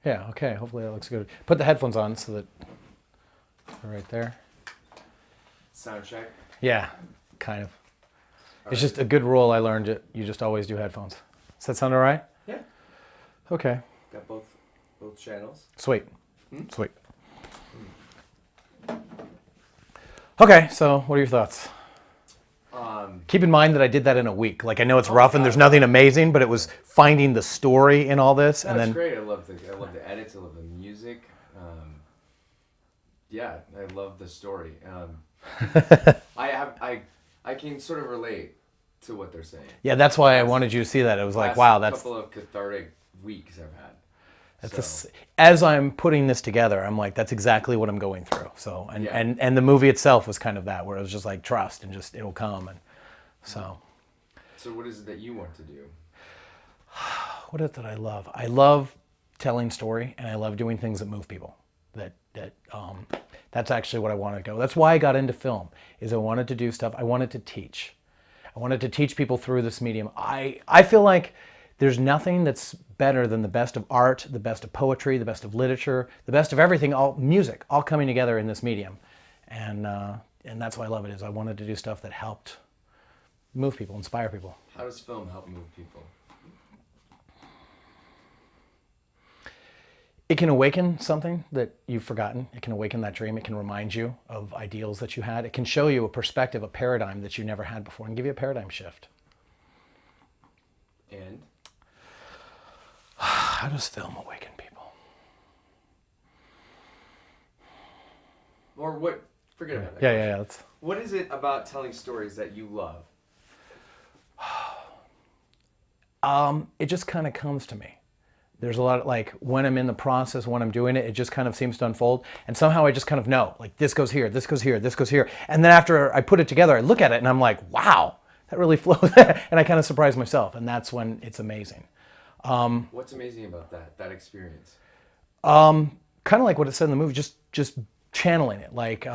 Yeah, okay, hopefully that looks good. Put the headphones on so that they're right there. Sound check. Yeah, kind of. All It's right. just a good rule I learned. You just always do headphones. Does that sound all right? Yeah. Okay. Got both channels. Sweet. Sweet. Okay, so what are your thoughts? Keep in mind that I did that in a week. Like I know it's rough and there's nothing amazing, but it was finding the story in all this, and That's then great. I love the edits. I love the music. Yeah, I love the story. I can sort of relate to what they're saying. yeah, that's why I wanted you to see that. It was like, Last wow, that's couple of cathartic weeks I've had. as I'm putting this together, I'm like, that's exactly what I'm going through. So, and, Yeah. and the movie itself was kind of that, where it was just like trust and just it'll come, and so. So what is it that you want to do? What is it that I love? I love telling story, and I love doing things that move people. That's actually what I want to go. That's why I got into film. Is I wanted to do stuff. I wanted to teach. I wanted to teach people through this medium. I feel like there's nothing that's better than the best of art, the best of poetry, the best of literature, the best of everything, all music, all coming together in this medium, and that's why I love it. Is I wanted to do stuff that helped move people, inspire people. How does film help move people? It can awaken something that you've forgotten. It can awaken that dream. It can remind you of ideals that you had. It can show you a perspective, a paradigm that you never had before, and give you a paradigm shift. And How does film awaken people? or what? Forget about that. Yeah. That's, What is it about telling stories that you love? it just kind of comes to me. There's a lot of, like, when I'm in the process, when I'm doing it, it just kind of seems to unfold. And somehow I just kind of know, like, this goes here, this goes here, this goes here. And then after I put it together, I look at it and I'm like, wow, that really flows. And I kind of surprise myself. And that's when it's amazing. What's amazing about that experience? Kind of like what it said in the movie, just channeling it, like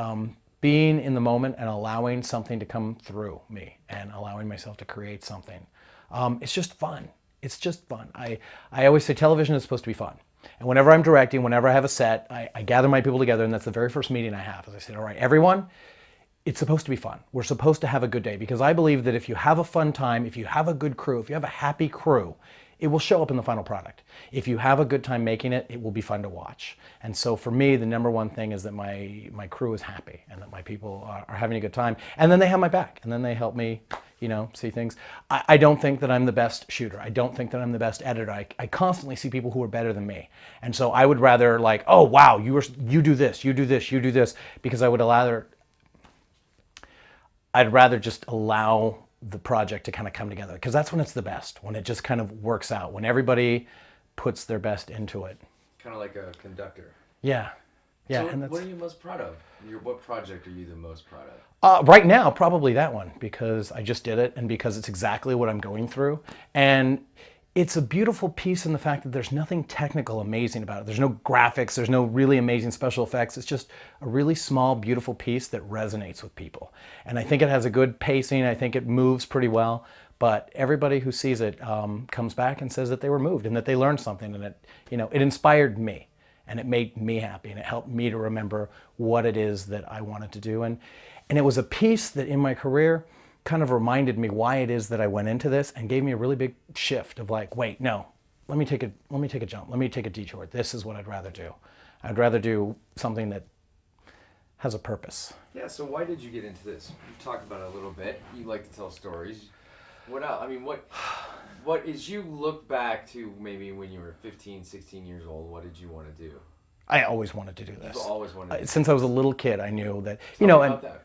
being in the moment and allowing something to come through me and allowing myself to create something. It's just fun. It's just fun. I always say television is supposed to be fun. And whenever I'm directing, whenever I have a set, I gather my people together, and that's the very first meeting I have. As I said, all right, everyone, it's supposed to be fun. We're supposed to have a good day, because I believe that if you have a fun time, if you have a good crew, if you have a happy crew, it will show up in the final product. If you have a good time making it, it will be fun to watch. And so for me, the number one thing is that my crew is happy and that my people are having a good time. And then they have my back, and then they help me, see things. I don't think that I'm the best shooter. I don't think that I'm the best editor. I constantly see people who are better than me. And so I would rather, like, oh, wow, you do this, you do this, you do this, because I'd rather just allow the project to kind of come together, because that's when it's the best, when it just kind of works out, when everybody puts their best into it. Kind of like a conductor. Yeah. So And what are you most proud of? What project are you the most proud of? right now, probably that one, because I just did it, and because it's exactly what I'm going through. And it's a beautiful piece in the fact that there's nothing technical amazing about it. There's no graphics, there's no really amazing special effects. It's just a really small, beautiful piece that resonates with people. And I think it has a good pacing. I think it moves pretty well. But everybody who sees it comes back and says that they were moved and that they learned something, and it inspired me, and it made me happy, and it helped me to remember what it is that I wanted to do. And it was a piece that in my career kind of reminded me why it is that I went into this, and gave me a really big shift of like, wait, no, let me take a jump, let me take a detour. This is what I'd rather do. I'd rather do something that has a purpose. Yeah, so why did you get into this? You've talked about it a little bit. You like to tell stories. What else? I mean, what is, you look back to maybe when you were 15, 16 years old, what did you want to do? I always wanted to do this. You've always wanted to do Since I was a little kid, I knew that, Tell me about that.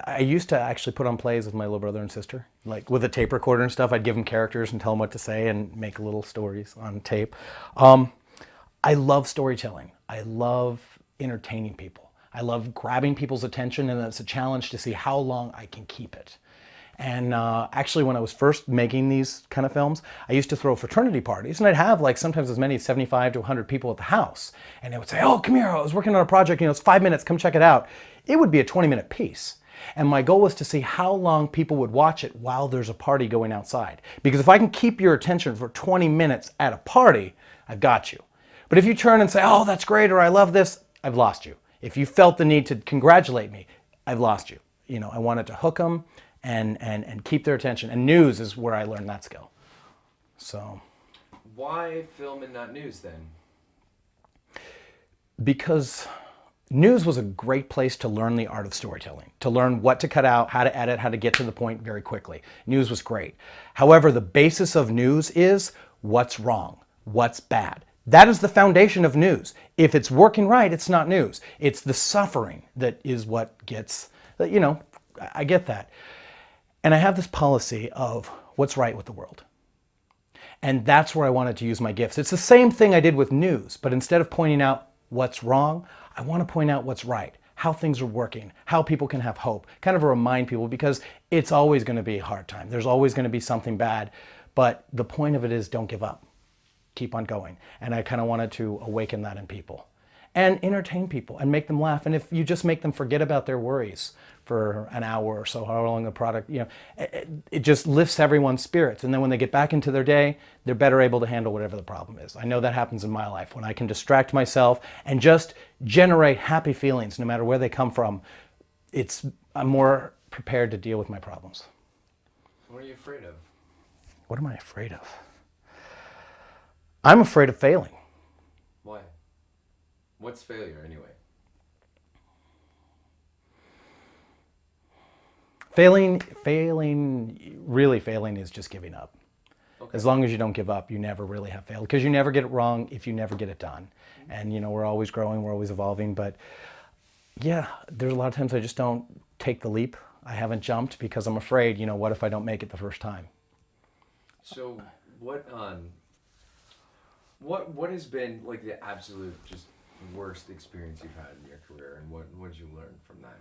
I used to actually put on plays with my little brother and sister, like with a tape recorder and stuff. I'd give them characters and tell them what to say and make little stories on tape. I love storytelling. I love entertaining people. I love grabbing people's attention, and it's a challenge to see how long I can keep it. And actually, when I was first making these kind of films, I used to throw fraternity parties, and I'd have like sometimes as many as 75 to 100 people at the house. And they would say, oh, come here, I was working on a project, it's 5 minutes, come check it out. It would be a 20-minute piece. And my goal was to see how long people would watch it while there's a party going outside. Because if I can keep your attention for 20 minutes at a party, I've got you. But if you turn and say, oh, that's great, or I love this, I've lost you. If you felt the need to congratulate me, I've lost you. You know, I wanted to hook them and keep their attention. And news is where I learned that skill. So. Why film and not news then? Because news was a great place to learn the art of storytelling, to learn what to cut out, how to edit, how to get to the point very quickly. News was great. However, the basis of news is what's wrong, what's bad. That is the foundation of news. If it's working right, it's not news. It's the suffering that is what gets, you know, I get that. And I have this policy of what's right with the world. And that's where I wanted to use my gifts. It's the same thing I did with news, but instead of pointing out what's wrong, I want to point out what's right, how things are working, how people can have hope, kind of remind people, because it's always going to be a hard time. There's always going to be something bad, but the point of it is don't give up. Keep on going. And I kind of wanted to awaken that in people and entertain people and make them laugh. And if you just make them forget about their worries for an hour or so, how long the product, you know, it just lifts everyone's spirits. And then when they get back into their day, they're better able to handle whatever the problem is. I know that happens in my life when I can distract myself and just generate happy feelings, no matter where they come from. I'm more prepared to deal with my problems. What are you afraid of? What am I afraid of? I'm afraid of failing. Why? What's failure anyway? Really failing is just giving up. Okay. As long as you don't give up, you never really have failed, because you never get it wrong if you never get it done. Mm-hmm. And you know, we're always growing, we're always evolving, but yeah, there's a lot of times I just don't take the leap. I haven't jumped because I'm afraid, you know, what if I don't make it the first time? So what has been like the absolute just worst experience you've had in your career, and what did you learn from that?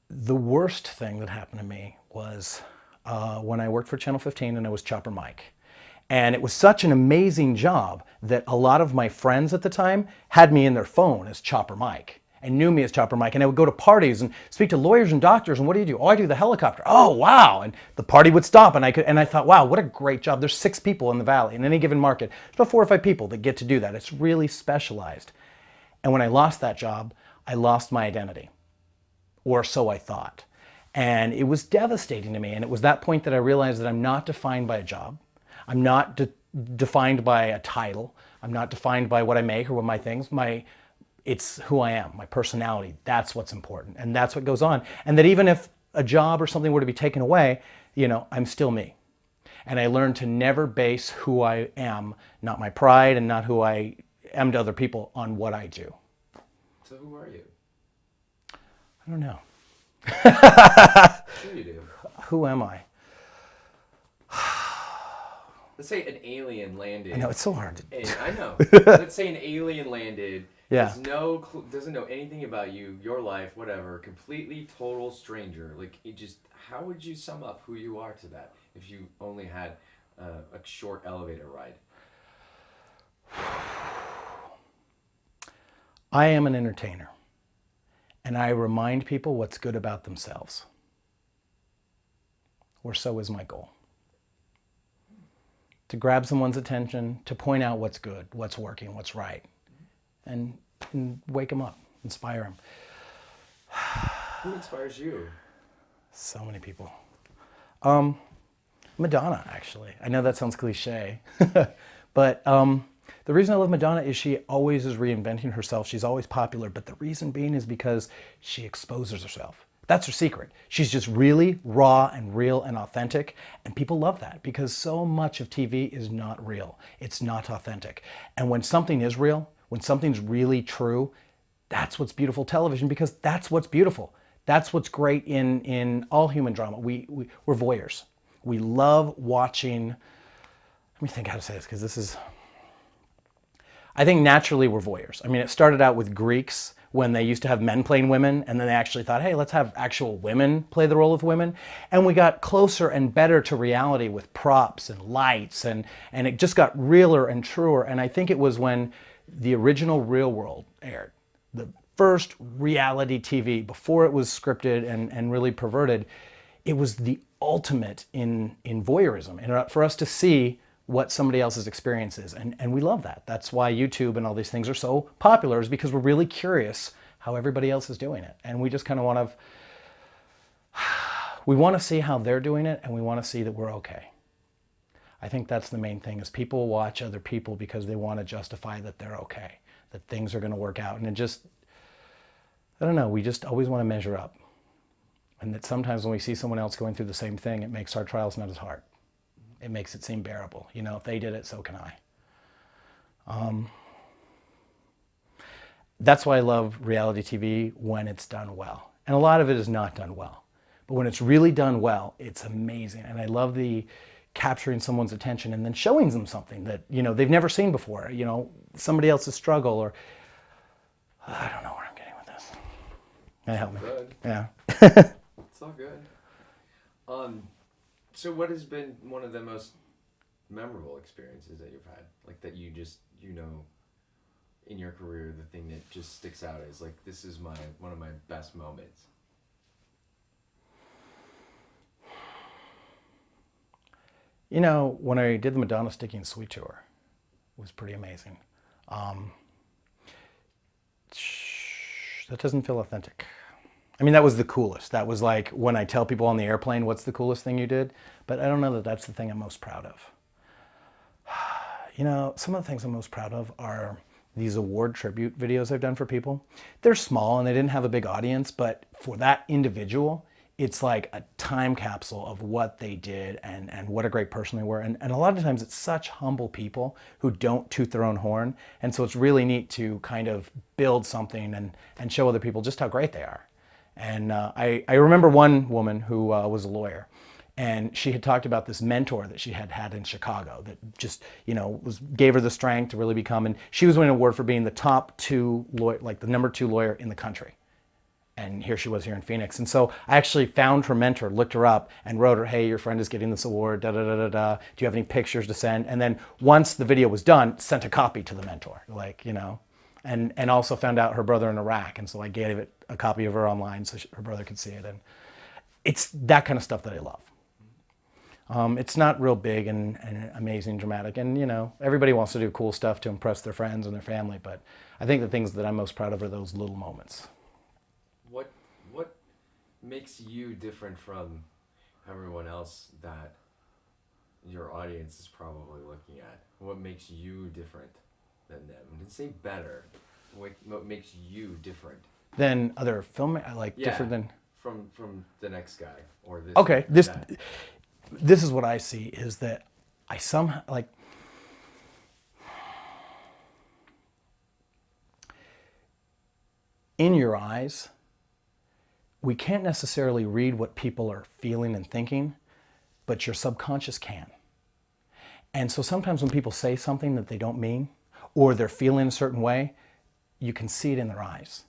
The worst thing that happened to me was when I worked for Channel 15 and I was Chopper Mike. And it was such an amazing job that a lot of my friends at the time had me in their phone as Chopper Mike and knew me as Chopper Mike. And I would go to parties and speak to lawyers and doctors. And what do you do? Oh, I do the helicopter. Oh, wow. And the party would stop. And I thought, wow, what a great job. There's 6 people in the Valley in any given market. There's about 4 or 5 people that get to do that. It's really specialized. And when I lost that job, I lost my identity. Or so I thought. And it was devastating to me. And it was that point that I realized that I'm not defined by a job. I'm not defined by a title. I'm not defined by what I make or what my things. It's who I am, my personality. That's what's important. And that's what goes on. And that even if a job or something were to be taken away, you know, I'm still me. And I learned to never base who I am, not my pride and not who I am to other people, on what I do. So who are you? I don't know. Sure you do. Who am I? Let's say an alien landed. I know, it's so hard. I know. Let's say an alien landed. Yeah. Doesn't know anything about you, your life, whatever. Completely total stranger. Like, how would you sum up who you are to that if you only had a short elevator ride? I am an entertainer. And I remind people what's good about themselves. Or so is my goal. To grab someone's attention, to point out what's good, what's working, what's right. And wake them up, inspire them. Who inspires you? So many people. Madonna, actually. I know that sounds cliche, but the reason I love Madonna is she always is reinventing herself. She's always popular, but the reason being is because she exposes herself. That's her secret. She's just really raw and real and authentic, and people love that because so much of TV is not real. It's not authentic. And when something is real, when something's really true, that's what's beautiful television, because that's what's beautiful. That's what's great in all human drama. We're voyeurs. We love watching. Let me think how to say this, because this is... I think naturally we're voyeurs. I mean, it started out with Greeks when they used to have men playing women, and then they actually thought, hey, let's have actual women play the role of women. And we got closer and better to reality with props and lights, and it just got realer and truer. And I think it was when the original Real World aired, the first reality TV, before it was scripted and really perverted, it was the ultimate in voyeurism, and for us to see what somebody else's experience is. And we love that. That's why YouTube and all these things are so popular, is because we're really curious how everybody else is doing it. And we just kind of we want to see how they're doing it, and we want to see that we're okay. I think that's the main thing, is people watch other people because they want to justify that they're okay, that things are going to work out. And it just, I don't know, we just always want to measure up. And that sometimes when we see someone else going through the same thing, it makes our trials not as hard. It makes it seem bearable. You know, if they did it, so can I. That's why I love reality TV when it's done well. And a lot of it is not done well. But when it's really done well, it's amazing. And I love the capturing someone's attention and then showing them something that, you know, they've never seen before. You know, somebody else's struggle, or I don't know where I'm getting with this. Can you help me? Good. Yeah. It's all good. So what has been one of the most memorable experiences that you've had? Like, that you just, you know, in your career, the thing that just sticks out is like, this is one of my best moments. You know, when I did the Madonna Sticky and Sweet tour, it was pretty amazing. That doesn't feel authentic. I mean, that was the coolest. That was like when I tell people on the airplane, what's the coolest thing you did? But I don't know that that's the thing I'm most proud of. You know, some of the things I'm most proud of are these award tribute videos I've done for people. They're small and they didn't have a big audience, but for that individual, it's like a time capsule of what they did and what a great person they were. And a lot of times it's such humble people who don't toot their own horn. And so it's really neat to kind of build something and show other people just how great they are. And I remember one woman who was a lawyer, and she had talked about this mentor that she had in Chicago that just, you know, gave her the strength to really become, and she was winning an award for being the top two lawyer, like the #2 lawyer in the country. And here she was here in Phoenix. And so I actually found her mentor, looked her up, and wrote her, hey, your friend is getting this award, da da da da da. Do you have any pictures to send? And then once the video was done, sent a copy to the mentor, like, you know, and also found out her brother in Iraq. And so I gave it a copy of her online so her brother could see it. And it's that kind of stuff that I love. It's not real big and amazing, dramatic. And, you know, everybody wants to do cool stuff to impress their friends and their family. But I think the things that I'm most proud of are those little moments. What makes you different from everyone else that your audience is probably looking at? What makes you different than them? I didn't say better. What makes you different? Than other different than... From the next guy or this. Okay, this is what I see, is that I somehow, like, in your eyes, we can't necessarily read what people are feeling and thinking, but your subconscious can. And so sometimes when people say something that they don't mean, or they're feeling a certain way, you can see it in their eyes.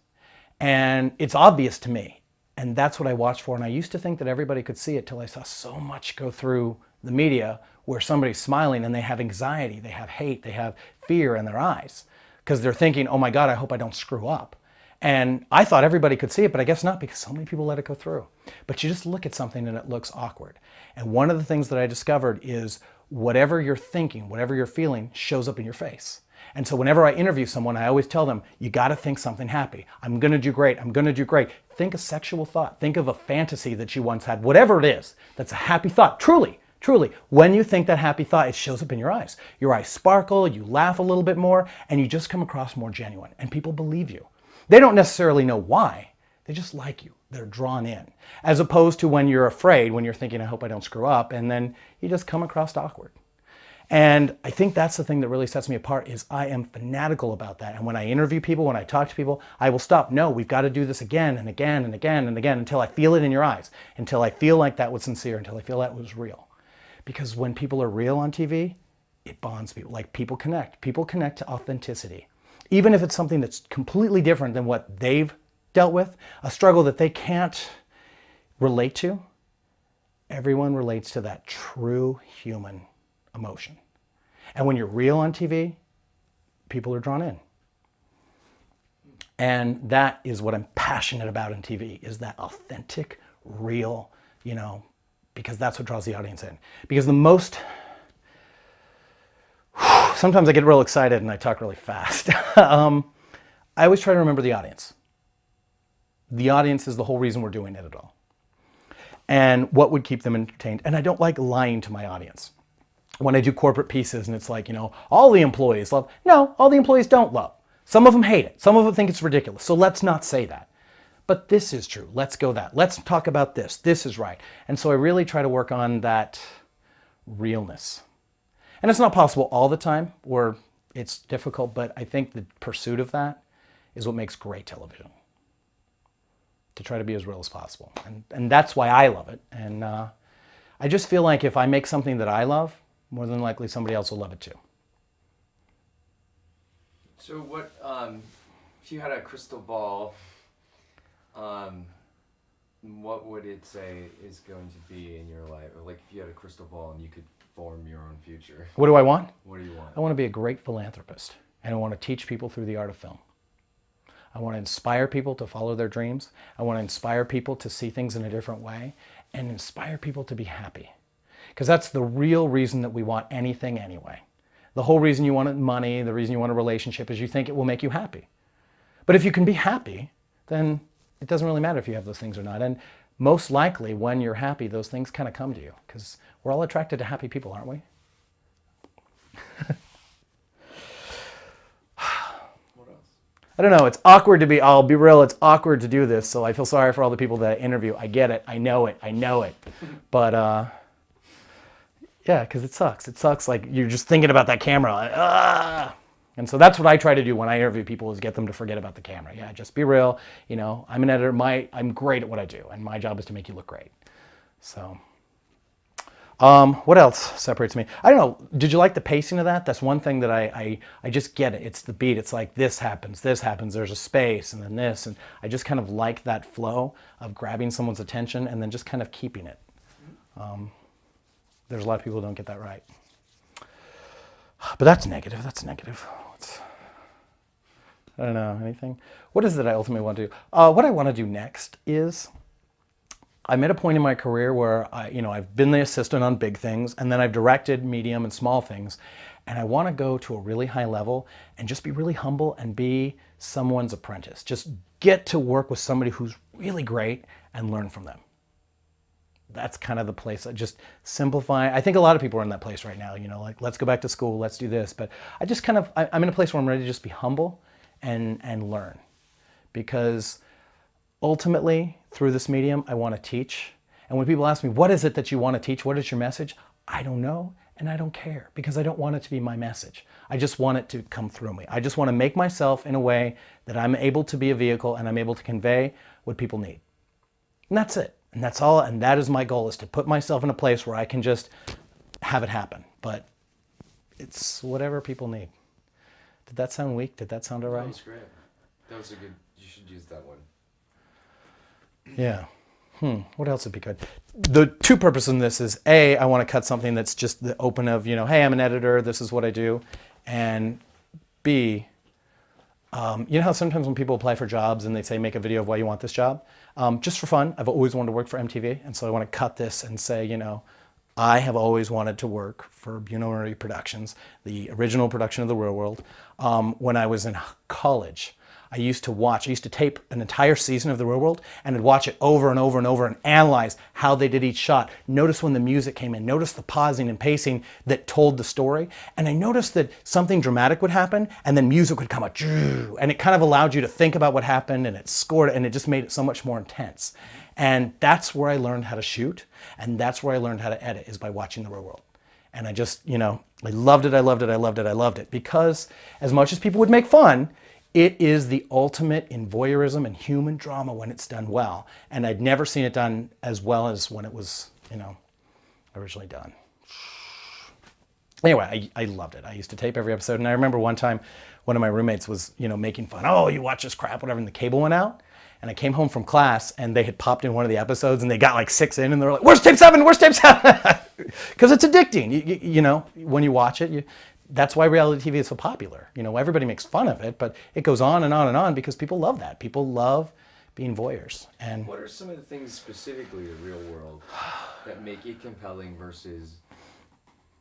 And it's obvious to me. And that's what I watch for. And I used to think that everybody could see it till I saw so much go through the media where somebody's smiling and they have anxiety, they have hate, they have fear in their eyes because they're thinking, oh my God, I hope I don't screw up. And I thought everybody could see it, but I guess not, because so many people let it go through. But you just look at something and it looks awkward. And one of the things that I discovered is whatever you're thinking, whatever you're feeling shows up in your face. And so whenever I interview someone, I always tell them, you got to think something happy. I'm going to do great. I'm going to do great. Think a sexual thought. Think of a fantasy that you once had, whatever it is, that's a happy thought. Truly, truly. When you think that happy thought, it shows up in your eyes. Your eyes sparkle, you laugh a little bit more, and you just come across more genuine. And people believe you. They don't necessarily know why. They just like you. They're drawn in. As opposed to when you're afraid, when you're thinking, I hope I don't screw up, and then you just come across awkward. And I think that's the thing that really sets me apart, is I am fanatical about that. And when I interview people, when I talk to people, I will stop. No, we've got to do this again and again and again and again until I feel it in your eyes, until I feel like that was sincere, until I feel that was real. Because when people are real on TV, it bonds people. Like, people connect. People connect to authenticity. Even if it's something that's completely different than what they've dealt with, a struggle that they can't relate to, everyone relates to that true human emotion. And when you're real on TV, people are drawn in. And that is what I'm passionate about in TV, is that authentic, real, because that's what draws the audience in. Because sometimes I get real excited and I talk really fast. I always try to remember the audience. The audience is the whole reason we're doing it at all. And what would keep them entertained. And I don't like lying to my audience. When I do corporate pieces and it's like, all the employees love. No, all the employees don't love. Some of them hate it. Some of them think it's ridiculous. So let's not say that. But this is true. Let's go that. Let's talk about this. This is right. And so I really try to work on that realness. And it's not possible all the time, or it's difficult, but I think the pursuit of that is what makes great television. To try to be as real as possible. And that's why I love it. And I just feel like if I make something that I love, more than likely somebody else will love it too. So what, if you had a crystal ball, what would it say is going to be in your life? Or like if you had a crystal ball and you could form your own future. What do I want? What do you want? I want to be a great philanthropist. And I want to teach people through the art of film. I want to inspire people to follow their dreams. I want to inspire people to see things in a different way and inspire people to be happy. Because that's the real reason that we want anything anyway. The whole reason you want money, the reason you want a relationship is you think it will make you happy. But if you can be happy, then it doesn't really matter if you have those things or not. And most likely when you're happy, those things kind of come to you because we're all attracted to happy people, aren't we? I don't know, it's awkward to be, I'll be real, it's awkward to do this, so I feel sorry for all the people that I interview. I get it, I know it. But, yeah, because it sucks. It sucks, like, you're just thinking about that camera. And so that's what I try to do when I interview people is get them to forget about the camera. Yeah, just be real. I'm an editor, I'm great at what I do, and my job is to make you look great. So... what else separates me? I don't know. Did you like the pacing of that? That's one thing that I just get it. It's the beat. It's like this happens, there's a space, and then this. And I just kind of like that flow of grabbing someone's attention and then just kind of keeping it. There's a lot of people who don't get that right. But that's negative. I don't know. Anything? What is it I ultimately want to do? What I want to do next is... I'm at a point in my career where I've been the assistant on big things, and then I've directed medium and small things, and I want to go to a really high level and just be really humble and be someone's apprentice. Just get to work with somebody who's really great and learn from them. That's kind of the place. I just simplify. I think a lot of people are in that place right now. Like let's go back to school, let's do this. But I just I'm in a place where I'm ready to just be humble and learn, because ultimately, through this medium, I want to teach. And when people ask me, what is it that you want to teach? What is your message? I don't know, and I don't care, because I don't want it to be my message. I just want it to come through me. I just want to make myself in a way that I'm able to be a vehicle and I'm able to convey what people need. And that's it. And that's all. And that is my goal, is to put myself in a place where I can just have it happen. But it's whatever people need. Did that sound weak? Did that sound all right? That was great. That was a good, you should use that one. Yeah. What else would be good? The two purposes in this is A, I want to cut something that's just the open of, hey, I'm an editor, this is what I do. And B, you know how sometimes when people apply for jobs and they say, make a video of why you want this job? Just for fun, I've always wanted to work for MTV. And so I want to cut this and say, I have always wanted to work for Buno Productions, the original production of The Real World. When I was in college, I used to tape an entire season of The Real World, and I'd watch it over and over and over and analyze how they did each shot. Notice when the music came in, notice the pausing and pacing that told the story. And I noticed that something dramatic would happen, and then music would come out, and it kind of allowed you to think about what happened, and it scored it, and it just made it so much more intense. And that's where I learned how to shoot, and that's where I learned how to edit, is by watching The Real World. And I just, I loved it, because as much as people would make fun, it is the ultimate in voyeurism and human drama when it's done well. And I'd never seen it done as well as when it was, originally done. Anyway, I loved it. I used to tape every episode. And I remember one time, one of my roommates was, making fun. Oh, you watch this crap, whatever. And the cable went out. And I came home from class, and they had popped in one of the episodes, and they got like 6 in, and they were like, where's tape 7? Where's tape 7? Because it's addicting. When you watch it, that's why reality TV is so popular. You know, everybody makes fun of it, but it goes on and on and on because people love that. People love being voyeurs. And what are some of the things specifically the real world that make it compelling versus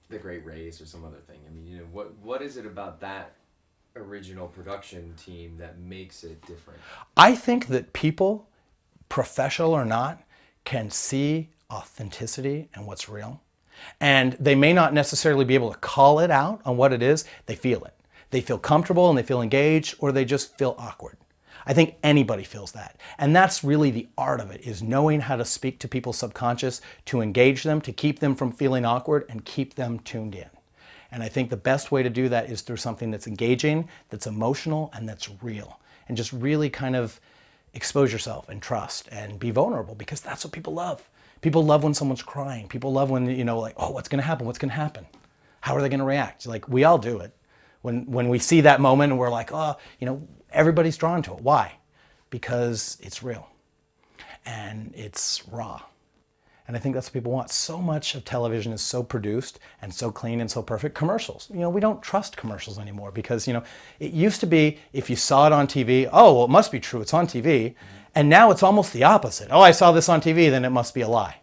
The Great Race or some other thing? I mean, you know, what is it about that original production team that makes it different? I think that people, professional or not, can see authenticity and what's real. And they may not necessarily be able to call it out on what it is. They feel it. They feel comfortable and they feel engaged, or they just feel awkward. I think anybody feels that. And that's really the art of it, is knowing how to speak to people's subconscious, to engage them, to keep them from feeling awkward and keep them tuned in. And I think the best way to do that is through something that's engaging, that's emotional, and that's real. And just really kind of expose yourself and trust and be vulnerable, because that's what people love. People love when someone's crying. People love when, you know, like, oh, what's going to happen? What's going to happen? How are they going to react? Like, we all do it. When we see that moment and we're like, oh, you know, everybody's drawn to it. Why? Because it's real and it's raw. And I think that's what people want. So much of television is so produced and so clean and so perfect. Commercials, you know, we don't trust commercials anymore because, you know, it used to be if you saw it on TV, oh, well, it must be true, it's on TV. And now it's almost the opposite. Oh, I saw this on TV, then it must be a lie.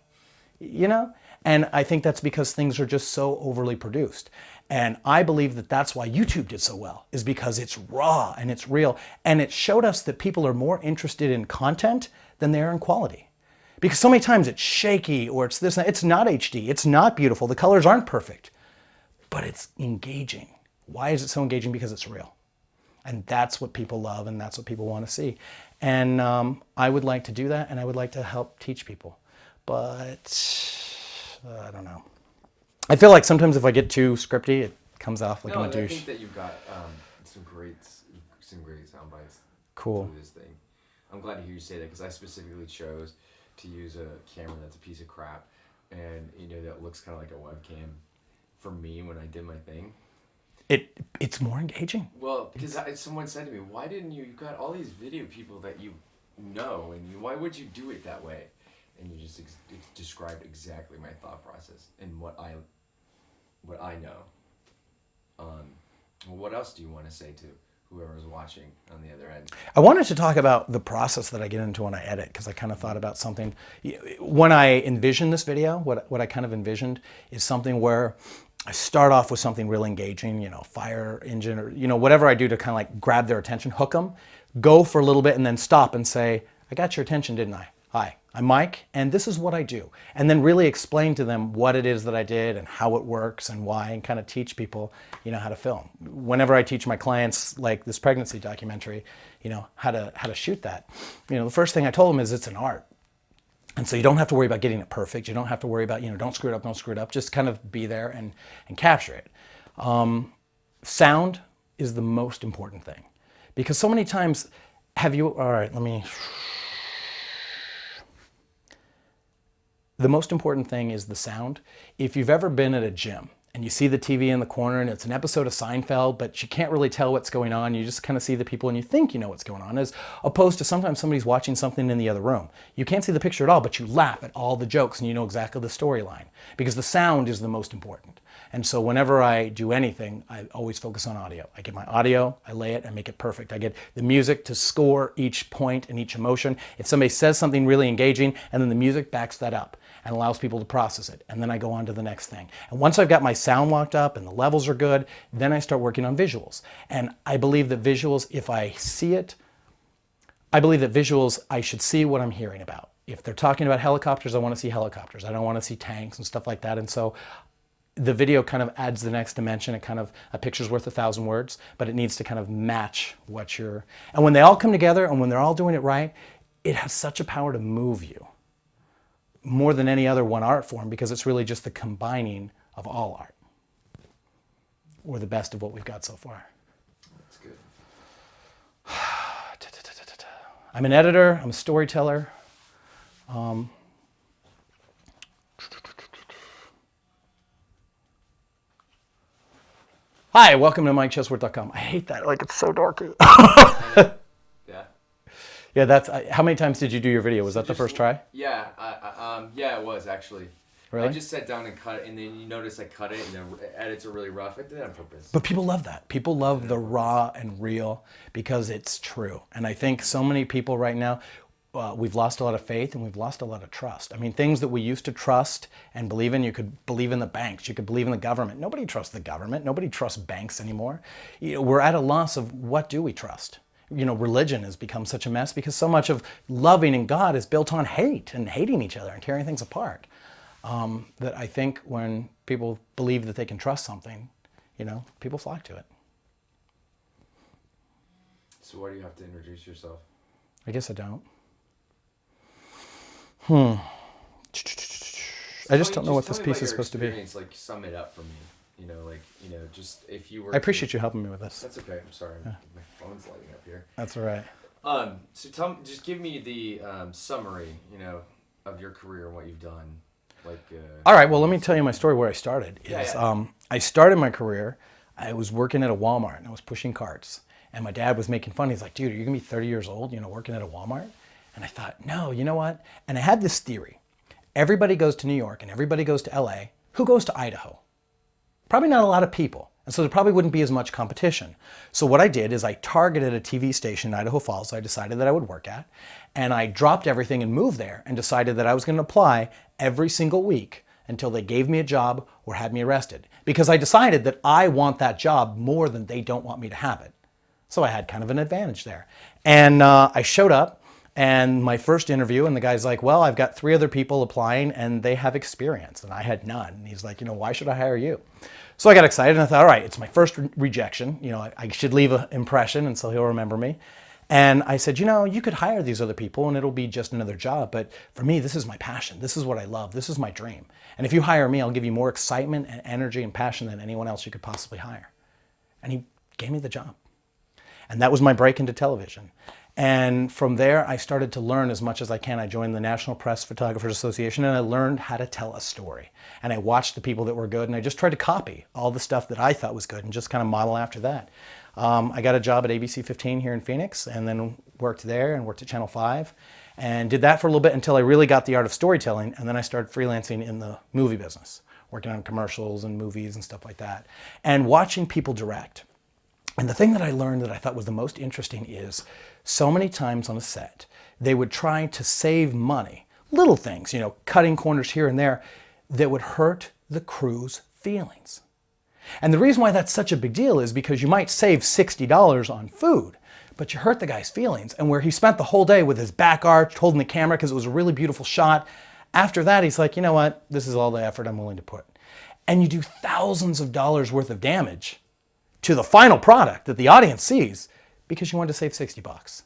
You know? And I think that's because things are just so overly produced. And I believe that that's why YouTube did so well, is because it's raw and it's real. And it showed us that people are more interested in content than they are in quality. Because so many times it's shaky or it's this, it's not HD, it's not beautiful, the colors aren't perfect, but it's engaging. Why is it so engaging? Because it's real. And that's what people love and that's what people want to see. And I would like to do that, and I would like to help teach people. But I don't know. I feel like sometimes if I get too scripty, it comes off like I'm a douche. I think that you've got some great sound bites. Cool. Through this thing. I'm glad to hear you say that, because I specifically chose to use a camera that's a piece of crap, and you know that looks kind of like a webcam for me when I did my thing. It's more engaging. Well, because someone said to me, "Why didn't you? You've got all these video people that you know, and why would you do it that way?" And you just described exactly my thought process and what I know. Well, what else do you want to say to whoever's watching on the other end? I wanted to talk about the process that I get into when I edit, because I kind of thought about something. When I envisioned this video, what I kind of envisioned is something where I start off with something real engaging, you know, fire engine, or, you know, whatever I do to kind of like grab their attention, hook them, go for a little bit, and then stop and say, I got your attention, didn't I? Hi, I'm Mike, and this is what I do. And then really explain to them what it is that I did and how it works and why, and kind of teach people, you know, how to film. Whenever I teach my clients, like this pregnancy documentary, you know, how to shoot that. You know, the first thing I told them is it's an art. And so you don't have to worry about getting it perfect. You don't have to worry about, you know, don't screw it up. Just kind of be there and capture it. Sound is the most important thing. Because so many times, the most important thing is the sound. If you've ever been at a gym and you see the TV in the corner and it's an episode of Seinfeld, but you can't really tell what's going on, you just kind of see the people and you think you know what's going on, as opposed to sometimes somebody's watching something in the other room. You can't see the picture at all, but you laugh at all the jokes and you know exactly the storyline, because the sound is the most important. And so whenever I do anything, I always focus on audio. I get my audio, I lay it, I make it perfect. I get the music to score each point and each emotion. If somebody says something really engaging, and then the music backs that up and allows people to process it, and then I go on to the next thing. And once I've got my sound locked up and the levels are good, then I start working on visuals. And I believe that visuals, if I see it, I should see what I'm hearing about. If they're talking about helicopters, I want to see helicopters. I don't want to see tanks and stuff like that. And so the video kind of adds the next dimension. It kind of, a picture's worth 1,000 words, but it needs to kind of match what you're, and when they all come together and when they're all doing it right, it has such a power to move you more than any other one art form, because it's really just the combining of all art, or the best of what we've got so far. That's good. I'm an editor, I'm a storyteller. Hi, welcome to MikeChesworth.com. I hate that, like it's so darky. Yeah. Yeah, that's, how many times did you do your video? Was that the first try? Yeah, yeah, it was actually. Really? I just sat down and cut it, and then you notice I cut it, and the edits are really rough. I did that on purpose. But people love that. People love the raw and real because it's true. And I think so many people right now, we've lost a lot of faith and we've lost a lot of trust. I mean, things that we used to trust and believe in, you could believe in the banks, you could believe in the government. Nobody trusts the government. Nobody trusts banks anymore. You know, we're at a loss of what do we trust? You know, religion has become such a mess because so much of loving in God is built on hate and hating each other and tearing things apart. That I think when people believe that they can trust something, you know, people flock to it. So why do you have to introduce yourself? I guess I don't. I just don't know what this piece is supposed to be. Like, sum it up for me. You know, like, you know, just if you were. I appreciate you helping me with this. That's okay. I'm sorry. Yeah. My phone's lighting up here. That's all right. So just give me the summary, you know, of your career and what you've done. Like. All right. Well, let me tell you my story. Where I started Yeah. I started my career. I was working at a Walmart and I was pushing carts. And my dad was making fun. He's like, "Dude, are you gonna be 30 years old, you know, working at a Walmart?" And I thought, no, you know what? And I had this theory. Everybody goes to New York and everybody goes to LA. Who goes to Idaho? Probably not a lot of people. And so there probably wouldn't be as much competition. So what I did is I targeted a TV station in Idaho Falls I decided that I would work at. And I dropped everything and moved there and decided that I was going to apply every single week until they gave me a job or had me arrested. Because I decided that I want that job more than they don't want me to have it. So I had kind of an advantage there. And I showed up. And my first interview, and the guy's like, "Well, I've got 3 other people applying and they have experience." And I had none. And he's like, "You know, why should I hire you?" So I got excited and I thought, all right, it's my first rejection. You know, I should leave an impression and so he'll remember me. And I said, you know, you could hire these other people and it'll be just another job. But for me, this is my passion. This is what I love. This is my dream. And if you hire me, I'll give you more excitement and energy and passion than anyone else you could possibly hire. And he gave me the job. And that was my break into television. And from there, I started to learn as much as I can. I joined the National Press Photographers Association and I learned how to tell a story. And I watched the people that were good and I just tried to copy all the stuff that I thought was good and just kind of model after that. I got a job at ABC 15 here in Phoenix and then worked there and worked at Channel 5 and did that for a little bit until I really got the art of storytelling. And then I started freelancing in the movie business, working on commercials and movies and stuff like that, and watching people direct. And the thing that I learned that I thought was the most interesting is so many times on a set, they would try to save money, little things, you know, cutting corners here and there that would hurt the crew's feelings. And the reason why that's such a big deal is because you might save $60 on food, but you hurt the guy's feelings. And where he spent the whole day with his back arched, holding the camera because it was a really beautiful shot, after that, he's like, you know what, this is all the effort I'm willing to put. And you do thousands of dollars worth of damage to the final product that the audience sees because you want to save 60 bucks.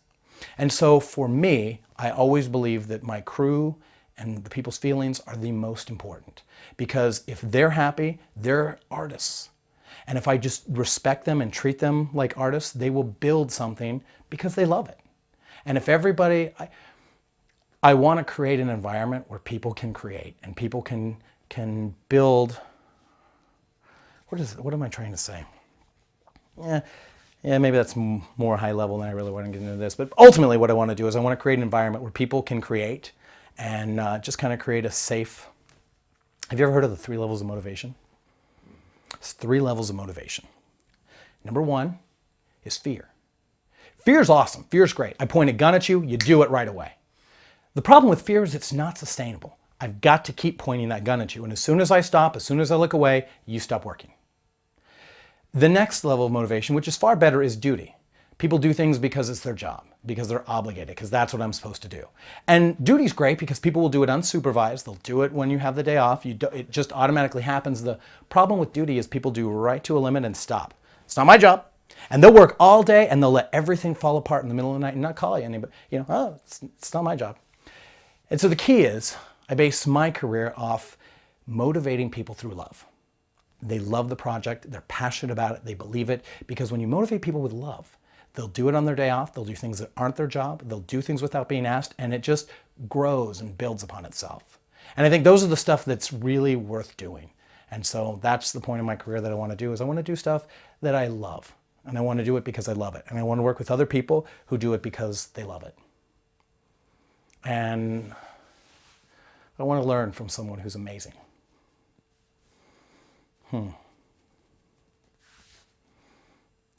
And so for me, I always believe that my crew and the people's feelings are the most important because if they're happy, they're artists. And if I just respect them and treat them like artists, they will build something because they love it. And if everybody, I want to create an environment where people can create and people can build, what am I trying to say? Yeah, maybe that's more high level than I really want to get into this. But ultimately what I want to do is I want to create an environment where people can create and just kind of create a safe... Have you ever heard of the 3 levels of motivation? It's 3 levels of motivation. Number 1 is fear. Fear is awesome. Fear is great. I point a gun at you, you do it right away. The problem with fear is it's not sustainable. I've got to keep pointing that gun at you. And as soon as I stop, as soon as I look away, you stop working. The next level of motivation, which is far better, is duty. People do things because it's their job, because they're obligated, because that's what I'm supposed to do. And duty's great because people will do it unsupervised. They'll do it when you have the day off. It just automatically happens. The problem with duty is people do right to a limit and stop. It's not my job. And they'll work all day and they'll let everything fall apart in the middle of the night and not call you anybody. You know, oh, it's not my job. And so the key is I base my career off motivating people through love. They love the project, they're passionate about it, they believe it, because when you motivate people with love, they'll do it on their day off, they'll do things that aren't their job, they'll do things without being asked, and it just grows and builds upon itself. And I think those are the stuff that's really worth doing. And so that's the point of my career that I want to do, is I want to do stuff that I love. And I want to do it because I love it. And I want to work with other people who do it because they love it. And I want to learn from someone who's amazing.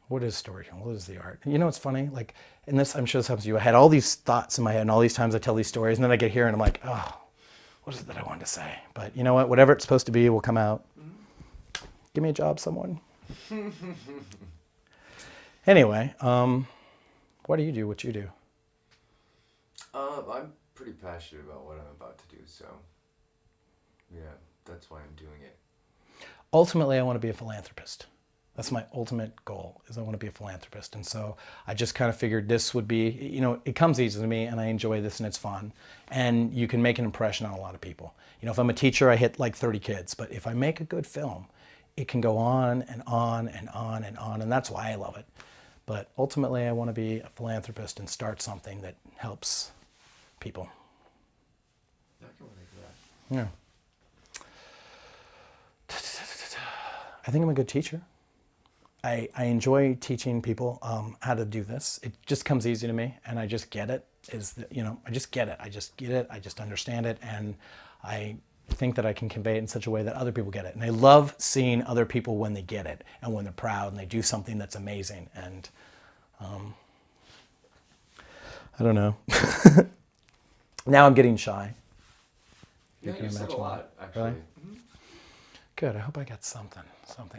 What is storytelling? What is the art? You know, it's funny. Like, and this, I'm sure this happens to you. I had all these thoughts in my head, and all these times I tell these stories, and then I get here, and I'm like, oh, what is it that I wanted to say? But you know what? Whatever it's supposed to be will come out. Give me a job, someone. Anyway, what do you do? What you do? I'm pretty passionate about what I'm about to do, so yeah, that's why I'm doing it. Ultimately, I want to be a philanthropist. That's my ultimate goal, is I want to be a philanthropist. And so I just kind of figured this would be, you know, it comes easy to me and I enjoy this and it's fun. And you can make an impression on a lot of people. You know, if I'm a teacher, I hit like 30 kids. But if I make a good film, it can go on and on and on and on. And that's why I love it. But ultimately, I want to be a philanthropist and start something that helps people. I can relate to that. Yeah. I think I'm a good teacher. I enjoy teaching people how to do this. It just comes easy to me, and I just get it. I just get it. I just get it. I just understand it, and I think that I can convey it in such a way that other people get it. And I love seeing other people when they get it, and when they're proud, and they do something that's amazing. And I don't know. Now I'm getting shy. Yeah, you said a lot, actually. Really? Good. I hope I got something.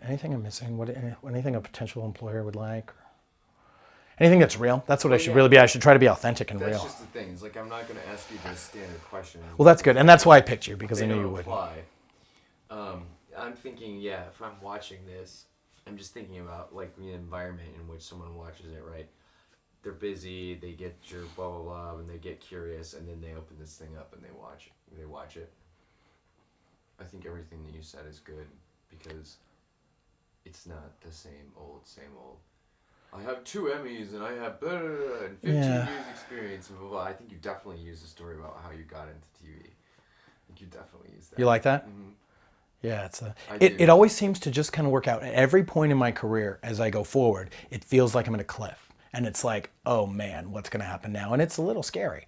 Anything I'm missing? Anything a potential employer would like? Anything that's real? That's what I should really be. I should try to be authentic and real. That's just the thing. It's like I'm not going to ask you the standard questions. Well, that's good, and that's why I picked you, because I knew you would. I'm thinking, yeah, if I'm watching this, I'm just thinking about like the environment in which someone watches it. Right? They're busy. They get your blah blah blah, and they get curious, and then they open this thing up and they watch it. I think everything that you said is good because it's not the same old. I have 2 Emmys and I have blah, blah, blah, and 15 years experience and blah, blah. I think you definitely used a story about how you got into TV. I think you definitely used that. You like that? Mm-hmm. Yeah, it always seems to just kind of work out. At every point in my career, as I go forward, it feels like I'm at a cliff. And it's like, oh man, what's going to happen now? And it's a little scary.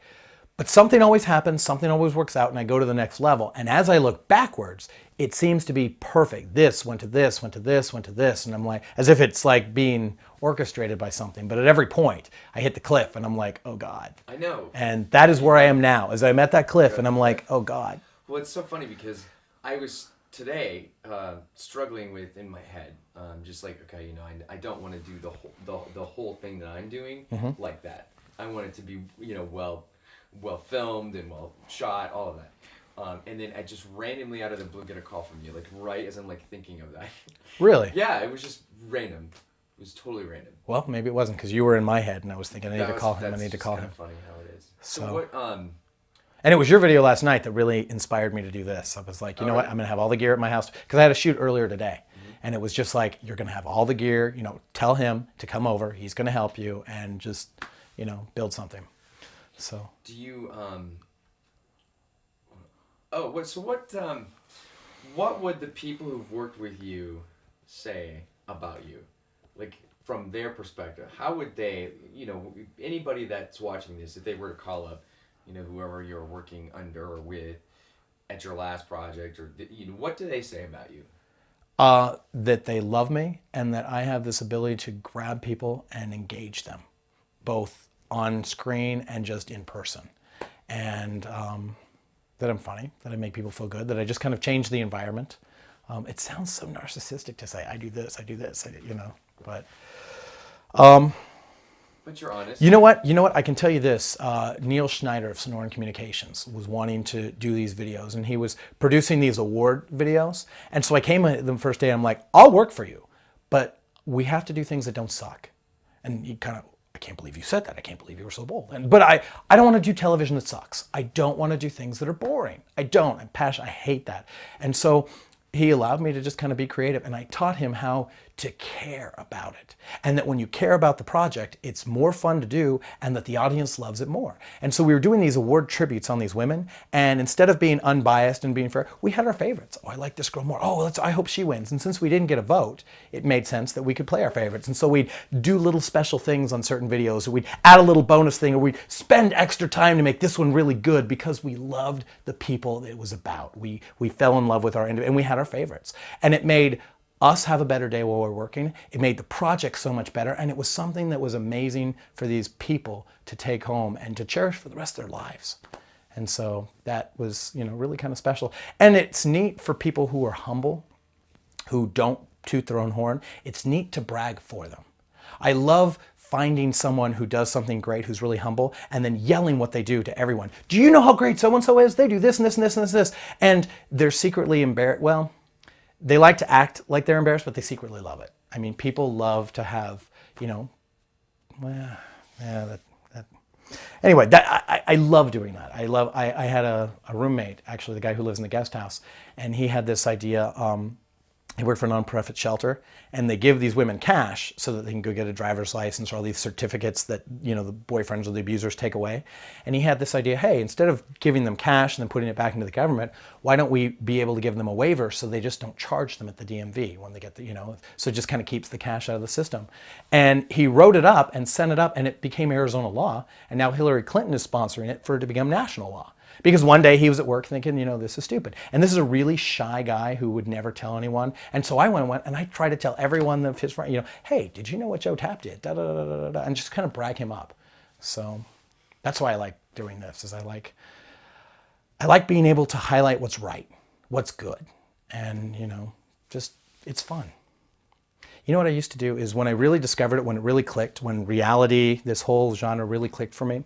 But something always happens, something always works out, and I go to the next level. And as I look backwards, it seems to be perfect. This went to this, went to this, went to this. And I'm like, as if it's like being orchestrated by something. But at every point, I hit the cliff and I'm like, oh God. I know. And that is where I am now, as I'm at that cliff and I'm like, oh God. Well, it's so funny because I was today struggling with in my head, just like, okay, you know, I don't want to do the whole thing that I'm doing like that. I want it to be, you know, well filmed and well shot, all of that. And then I just randomly out of the blue get a call from you, like right as I'm like thinking of that. Really? Yeah, it was just random. It was totally random. Well, maybe it wasn't, because you were in my head and I was thinking, I need to call him. Funny how it is. So what? And it was your video last night that really inspired me to do this. I was like, you know what? I'm going to have all the gear at my house, because I had a shoot earlier today. And it was just like, you're going to have all the gear, you know, tell him to come over. He's going to help you and just, you know, build something. So. Do you, what would the people who've worked with you say about you? Like, from their perspective, how would they, you know, anybody that's watching this, if they were to call up, you know, whoever you're working under or with at your last project, or, you know, what do they say about you? That they love me and that I have this ability to grab people and engage them, both on screen and just in person. And that I'm funny, that I make people feel good, that I just kind of change the environment. It sounds so narcissistic to say, I do this, you know, but... But you're honest. You know what? I can tell you this. Neil Schneider of Sonoran Communications was wanting to do these videos, and he was producing these award videos. And so I came the first day, and I'm like, I'll work for you, but we have to do things that don't suck. And he kind of, I can't believe you said that. I can't believe you were so bold. But I don't want to do television that sucks. I don't want to do things that are boring. I don't. I'm passionate. I hate that. And so he allowed me to just kind of be creative, and I taught him how to care about it. And that when you care about the project, it's more fun to do, and that the audience loves it more. And so we were doing these award tributes on these women, and instead of being unbiased and being fair, we had our favorites. Oh, I like this girl more. Oh, I hope she wins. And since we didn't get a vote, it made sense that we could play our favorites. And so we'd do little special things on certain videos, or we'd add a little bonus thing, or we'd spend extra time to make this one really good because we loved the people that it was about. We fell in love with our, and we had our favorites. And it made us have a better day while we're working. It made the project so much better, and it was something that was amazing for these people to take home and to cherish for the rest of their lives. And so that was, really kind of special. And it's neat for people who are humble, who don't toot their own horn. It's neat to brag for them. I love finding someone who does something great, who's really humble, and then yelling what they do to everyone. Do you know how great so-and-so is? They do this and this and this and this. And they're secretly embarrassed. Well, they like to act like they're embarrassed, but they secretly love it. I mean, people love to have, anyway, I love doing that. I had a roommate, actually, the guy who lives in the guest house, and he had this idea. He worked for a nonprofit shelter, and they give these women cash so that they can go get a driver's license or all these certificates that, the boyfriends or the abusers take away. And he had this idea, hey, instead of giving them cash and then putting it back into the government, why don't we be able to give them a waiver so they just don't charge them at the DMV when they get the, so it just kind of keeps the cash out of the system. And he wrote it up and sent it up, and it became Arizona law. And now Hillary Clinton is sponsoring it for it to become national law. Because one day he was at work thinking, this is stupid. And this is a really shy guy who would never tell anyone. And so I went and I tried to tell everyone of his friends, hey, did you know what Joe Tapp did? Da, da, da, da, da, and just kind of brag him up. So that's why I like doing this, is I like being able to highlight what's right, what's good. And, just, it's fun. What I used to do is when I really discovered it, when it really clicked, when reality, this whole genre really clicked for me,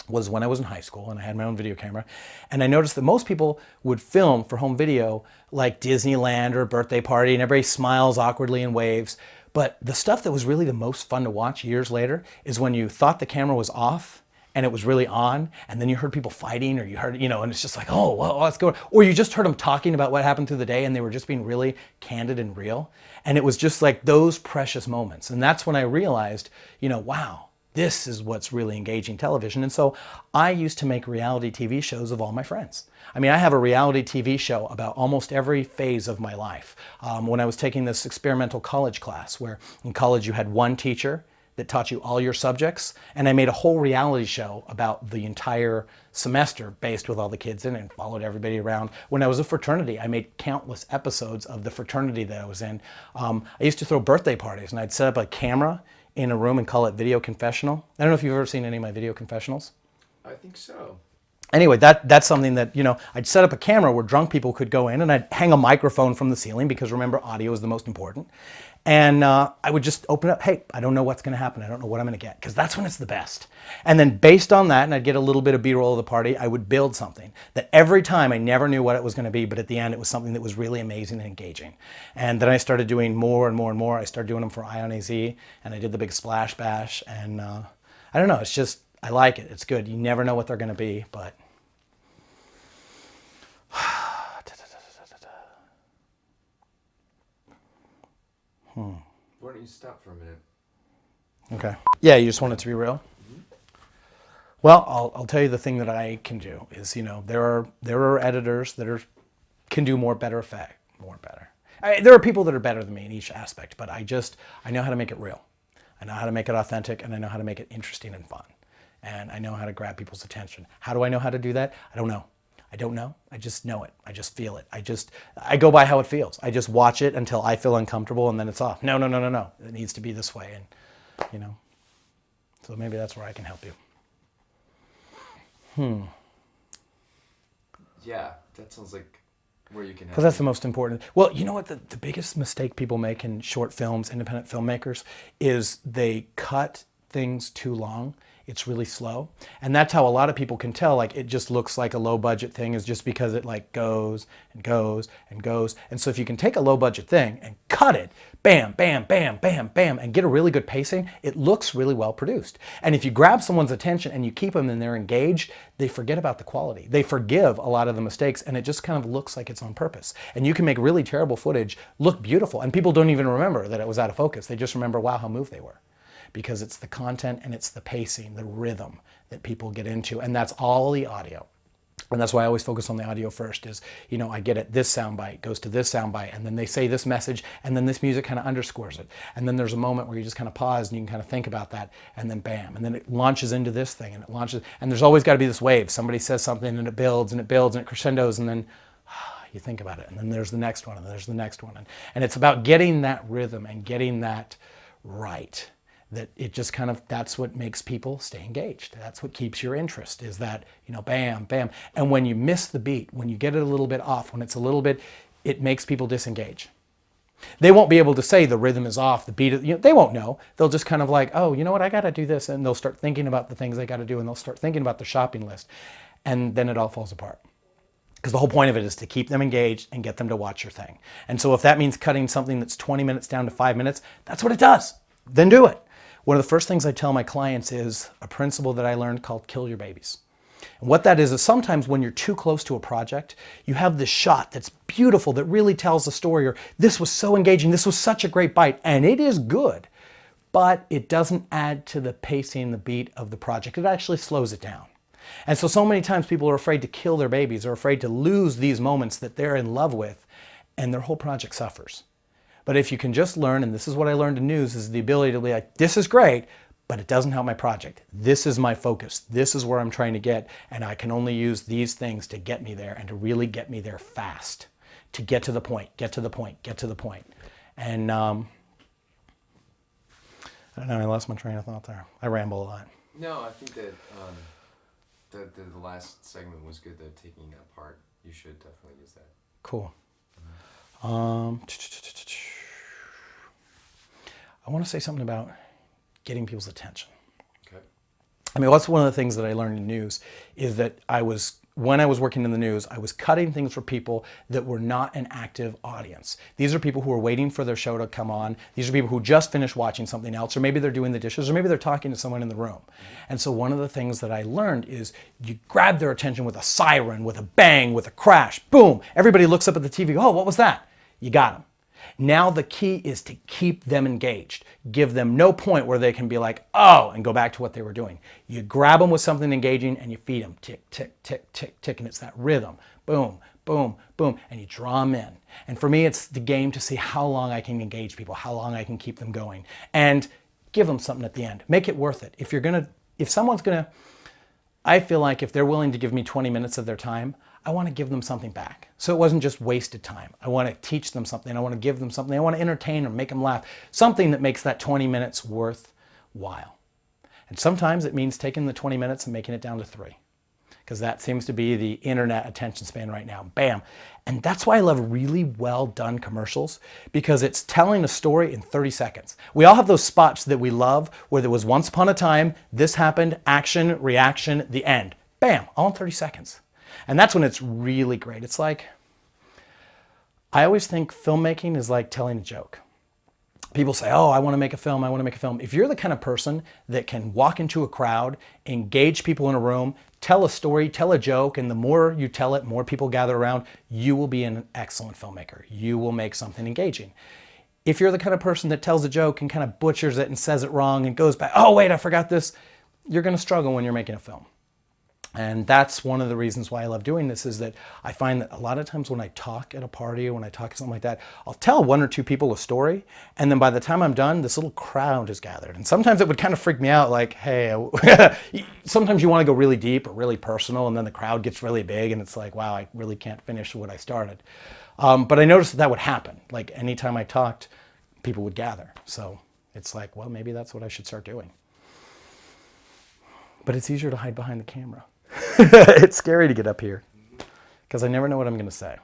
was when I was in high school and I had my own video camera. And I noticed that most people would film for home video like Disneyland or a birthday party, and everybody smiles awkwardly and waves. But the stuff that was really the most fun to watch years later is when you thought the camera was off and it was really on, and then you heard people fighting, or you heard, and it's just like, oh, well, let's go. Or you just heard them talking about what happened through the day, and they were just being really candid and real. And it was just like those precious moments. And that's when I realized, wow, this is what's really engaging television. And so I used to make reality TV shows of all my friends. I mean, I have a reality TV show about almost every phase of my life. When I was taking this experimental college class, where in college you had one teacher that taught you all your subjects, and I made a whole reality show about the entire semester based with all the kids in it and followed everybody around. When I was a fraternity, I made countless episodes of the fraternity that I was in. I used to throw birthday parties, and I'd set up a camera in a room and call it Video Confessional. I don't know if you've ever seen any of my video confessionals. I think so. Anyway, that's something that, I'd set up a camera where drunk people could go in, and I'd hang a microphone from the ceiling, because remember, audio is the most important. And I would just open up, hey, I don't know what's gonna happen. I don't know what I'm gonna get, because that's when it's the best. And then based on that, and I'd get a little bit of B-roll of the party, I would build something that every time I never knew what it was gonna be, but at the end it was something that was really amazing and engaging. And then I started doing more and more and more. I started doing them for Ion AZ, and I did the big Splash Bash, and I don't know, it's just, I like it. It's good. You never know what they're gonna be, but Why don't you stop for a minute? Okay. Yeah, you just want it to be real? Mm-hmm. Well, I'll tell you the thing that I can do is, there are editors that can do more better. There are people that are better than me in each aspect, but I know how to make it real. I know how to make it authentic, and I know how to make it interesting and fun. And I know how to grab people's attention. How do I know how to do that? I don't know. I just know it. I just feel it. I go by how it feels. I just watch it until I feel uncomfortable, and then it's off. No. It needs to be this way. And, so maybe that's where I can help you. Yeah, that sounds like where you can help. Because that's the most important. Well, you know what? The biggest mistake people make in short films, independent filmmakers, is they cut things too long. It's really slow. And that's how a lot of people can tell, like, it just looks like a low budget thing, is just because it like goes and goes and goes. And so if you can take a low budget thing and cut it, bam, bam, bam, bam, bam, and get a really good pacing, it looks really well produced. And if you grab someone's attention and you keep them and they're engaged, they forget about the quality. They forgive a lot of the mistakes, and it just kind of looks like it's on purpose. And you can make really terrible footage look beautiful, and people don't even remember that it was out of focus. They just remember, wow, how moved they were. Because it's the content and it's the pacing, the rhythm that people get into, and that's all the audio. And that's why I always focus on the audio first, is, I get it, this soundbite goes to this soundbite, and then they say this message, and then this music kind of underscores it. And then there's a moment where you just kind of pause and you can kind of think about that, and then bam, and then it launches into this thing, and it launches, and there's always got to be this wave. Somebody says something, and it builds, and it builds, and it crescendos, and then, you think about it. And then there's the next one, and there's the next one. And it's about getting that rhythm and getting that right. That it just kind of, that's what makes people stay engaged. That's what keeps your interest, is that, you know, bam, bam. And when you miss the beat, when you get it a little bit off, when it's a little bit, it makes people disengage. They won't be able to say the rhythm is off, the beat, you know, they won't know. They'll just kind of like, oh, you know what, I got to do this. And they'll start thinking about the things they got to do, and they'll start thinking about the shopping list. And then it all falls apart. Because the whole point of it is to keep them engaged and get them to watch your thing. And so if that means cutting something that's 20 minutes down to 5 minutes, that's what it does. Then do it. One of the first things I tell my clients is a principle that I learned called kill your babies. And what that is sometimes when you're too close to a project, you have this shot that's beautiful, that really tells the story, or this was so engaging, this was such a great bite, and it is good, but it doesn't add to the pacing, the beat of the project. It actually slows it down. And so many times people are afraid to kill their babies, or afraid to lose these moments that they're in love with, and their whole project suffers. But if you can just learn, and this is what I learned in news, is the ability to be like, this is great, but it doesn't help my project. This is my focus. This is where I'm trying to get, and I can only use these things to get me there, and to really get me there fast, to get to the point, get to the point, get to the point. And I don't know, I lost my train of thought there. I ramble a lot. No, I think that the last segment was good, though, taking that part. You should definitely use that. Cool. I want to say something about getting people's attention. Okay. I mean, that's one of the things that I learned in news, is that when I was working in the news, I was cutting things for people that were not an active audience. These are people who are waiting for their show to come on. These are people who just finished watching something else, or maybe they're doing the dishes, or maybe they're talking to someone in the room. And so one of the things that I learned is you grab their attention with a siren, with a bang, with a crash, boom. Everybody looks up at the TV, oh, what was that? You got them. Now the key is to keep them engaged. Give them no point where they can be like, oh, and go back to what they were doing. You grab them with something engaging and you feed them. Tick, tick, tick, tick, tick. And it's that rhythm. Boom, boom, boom. And you draw them in. And for me, it's the game to see how long I can engage people, how long I can keep them going. And give them something at the end. Make it worth it. If someone's going to, I feel like if they're willing to give me 20 minutes of their time, I want to give them something back. So it wasn't just wasted time. I want to teach them something. I want to give them something. I want to entertain them, make them laugh. Something that makes that 20 minutes worthwhile. And sometimes it means taking the 20 minutes and making it down to 3. Because that seems to be the internet attention span right now. Bam. And that's why I love really well done commercials, because it's telling a story in 30 seconds. We all have those spots that we love where there was once upon a time, this happened, action, reaction, the end. Bam, all in 30 seconds. And that's when it's really great. It's like, I always think filmmaking is like telling a joke. People say, oh, I want to make a film, I want to make a film. If you're the kind of person that can walk into a crowd, engage people in a room, tell a story, tell a joke, and the more you tell it, more people gather around, you will be an excellent filmmaker. You will make something engaging. If you're the kind of person that tells a joke and kind of butchers it and says it wrong and goes back, oh, wait, I forgot this, you're going to struggle when you're making a film. And that's one of the reasons why I love doing this, is that I find that a lot of times when I talk at a party or when I talk something like that, I'll tell 1 or 2 people a story, and then by the time I'm done, this little crowd is gathered. And sometimes it would kind of freak me out, like, hey, sometimes you want to go really deep or really personal, and then the crowd gets really big, and it's like, wow, I really can't finish what I started. But I noticed that would happen. Like anytime I talked, people would gather. So it's like, well, maybe that's what I should start doing. But it's easier to hide behind the camera. It's scary to get up here because I never know what I'm going to say.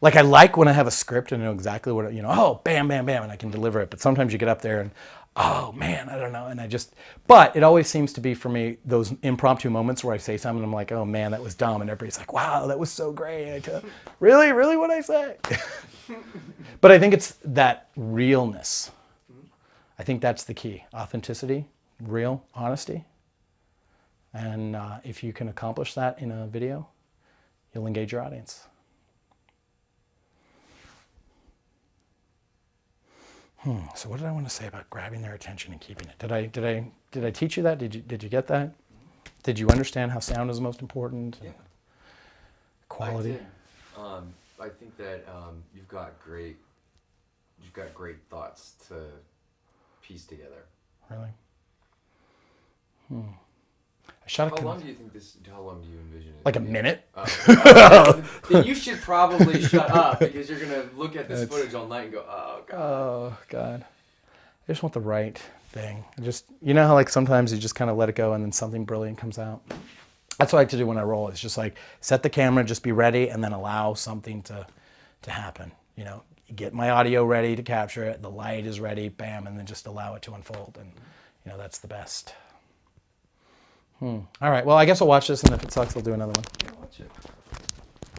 Like I like when I have a script and I know exactly what, oh, bam, bam, bam, and I can deliver it. But sometimes you get up there and, oh man, I don't know. And but it always seems to be for me, those impromptu moments where I say something and I'm like, oh man, that was dumb. And everybody's like, wow, that was so great. Really what'd I say? But I think it's that realness. I think that's the key. Authenticity, real, honesty. And if you can accomplish that in a video, you'll engage your audience. So what did I want to say about grabbing their attention and keeping it? Did I teach you that? Did you get that? Did you understand how sound is most important? Yeah. Quality. I did. I think that you've got great thoughts to piece together. Really? I shot How a long do you think this? How long do you envision it? like a minute. Then you should probably shut up because you're gonna look at this footage all night and go, "Oh God." Oh God. I just want the right thing. You know how like sometimes you just kind of let it go and then something brilliant comes out. That's what I like to do when I roll. It's just like set the camera, just be ready, and then allow something to happen. You know, get my audio ready to capture it. The light is ready, bam, and then just allow it to unfold. And you know, that's the best. All right. Well, I guess I'll watch this, and if it sucks, I'll do another one. Yeah, watch it.